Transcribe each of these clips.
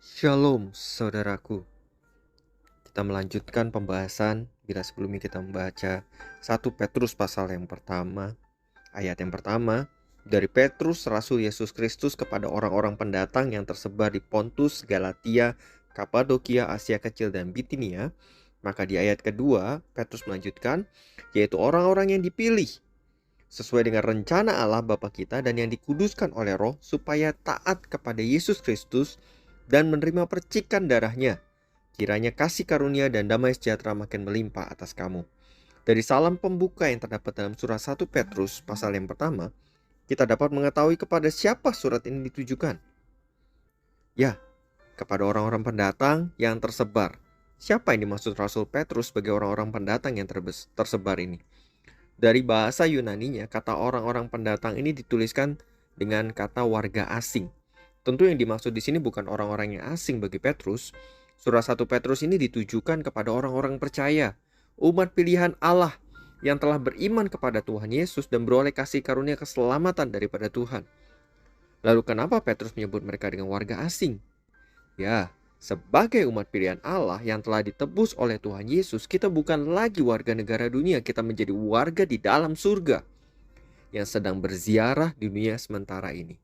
Shalom saudaraku. Kita melanjutkan pembahasan bila sebelumnya kita membaca 1 Petrus pasal yang pertama, ayat yang pertama. Dari Petrus, Rasul Yesus Kristus kepada orang-orang pendatang yang tersebar di Pontus, Galatia, Kapadokia, Asia Kecil dan Bitinia. Maka di ayat kedua, Petrus melanjutkan, yaitu orang-orang yang dipilih sesuai dengan rencana Allah Bapa kita dan yang dikuduskan oleh Roh supaya taat kepada Yesus Kristus dan menerima percikan darahnya. Kiranya kasih karunia dan damai sejahtera makin melimpah atas kamu. Dari salam pembuka yang terdapat dalam surat 1 Petrus pasal yang pertama, kita dapat mengetahui kepada siapa surat ini ditujukan. Ya, kepada orang-orang pendatang yang tersebar. Siapa yang dimaksud Rasul Petrus sebagai orang-orang pendatang yang tersebar ini? Dari bahasa Yunaninya, kata orang-orang pendatang ini dituliskan dengan kata warga asing. Tentu yang dimaksud di sini bukan orang-orang yang asing bagi Petrus. Surat 1 Petrus ini ditujukan kepada orang-orang percaya, umat pilihan Allah yang telah beriman kepada Tuhan Yesus dan beroleh kasih karunia keselamatan daripada Tuhan. Lalu kenapa Petrus menyebut mereka dengan warga asing? Ya, sebagai umat pilihan Allah yang telah ditebus oleh Tuhan Yesus, kita bukan lagi warga negara dunia, kita menjadi warga di dalam surga yang sedang berziarah di dunia sementara ini.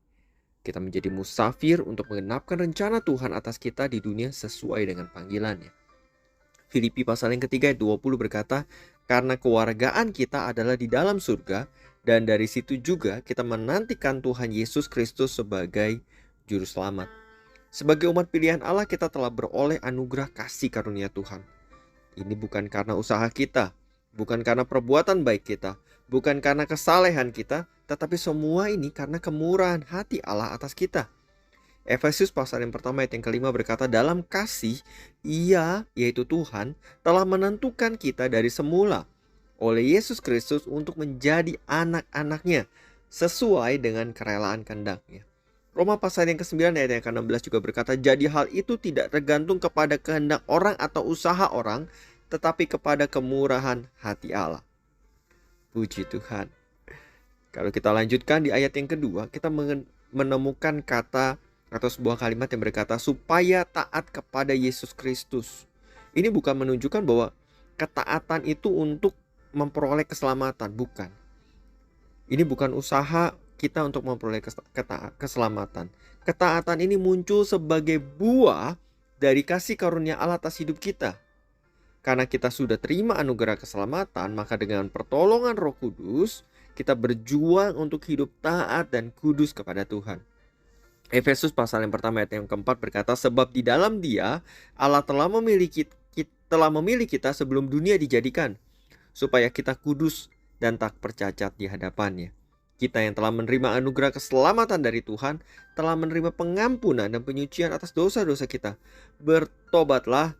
Kita menjadi musafir untuk menggenapkan rencana Tuhan atas kita di dunia sesuai dengan panggilannya. Filipi pasal yang ketiga ayat 20 berkata, karena kewargaan kita adalah di dalam surga, dan dari situ juga kita menantikan Tuhan Yesus Kristus sebagai juru selamat. Sebagai umat pilihan Allah, kita telah beroleh anugerah kasih karunia Tuhan. Ini bukan karena usaha kita, bukan karena perbuatan baik kita, bukan karena kesalehan kita, tetapi semua ini karena kemurahan hati Allah atas kita. Efesus pasal yang pertama ayat yang kelima berkata, dalam kasih Ia, yaitu Tuhan, telah menentukan kita dari semula oleh Yesus Kristus untuk menjadi anak-anaknya sesuai dengan kerelaan kehendak-Nya. Roma pasal yang ke-9 ayat yang ke-16 juga berkata, jadi hal itu tidak tergantung kepada kehendak orang atau usaha orang, tetapi kepada kemurahan hati Allah. Puji Tuhan. Kalau kita lanjutkan di ayat yang kedua, kita menemukan kata atau sebuah kalimat yang berkata supaya taat kepada Yesus Kristus. Ini bukan menunjukkan bahwa ketaatan itu untuk memperoleh keselamatan, bukan. Ini bukan usaha kita untuk memperoleh keselamatan. Ketaatan ini muncul sebagai buah dari kasih karunia Allah atas hidup kita. Karena kita sudah terima anugerah keselamatan, maka dengan pertolongan Roh Kudus, kita berjuang untuk hidup taat dan kudus kepada Tuhan. Efesus pasal yang pertama ayat yang keempat berkata, sebab di dalam Dia Allah telah memilih kita sebelum dunia dijadikan, supaya kita kudus dan tak bercacat di hadapan-Nya. Kita yang telah menerima anugerah keselamatan dari Tuhan, telah menerima pengampunan dan penyucian atas dosa-dosa kita. Bertobatlah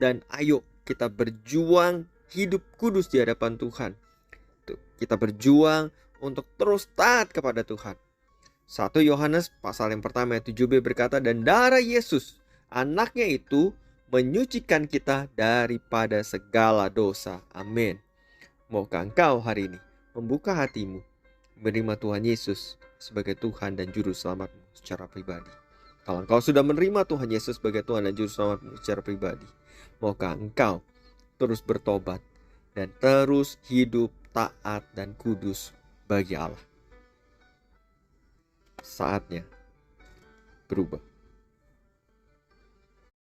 dan ayo kita berjuang hidup kudus di hadapan Tuhan. Kita berjuang untuk terus taat kepada Tuhan. 1 Yohanes pasal yang pertama ayat 7b berkata, dan darah Yesus anaknya itu menyucikan kita daripada segala dosa. Amin. Maukah engkau hari ini membuka hatimu, menerima Tuhan Yesus sebagai Tuhan dan Juru Selamatmu secara pribadi? Kalau engkau sudah menerima Tuhan Yesus sebagai Tuhan dan Juru Selamatmu secara pribadi, maukah engkau terus bertobat dan terus hidup taat dan kudus bagi Allah? Saatnya berubah.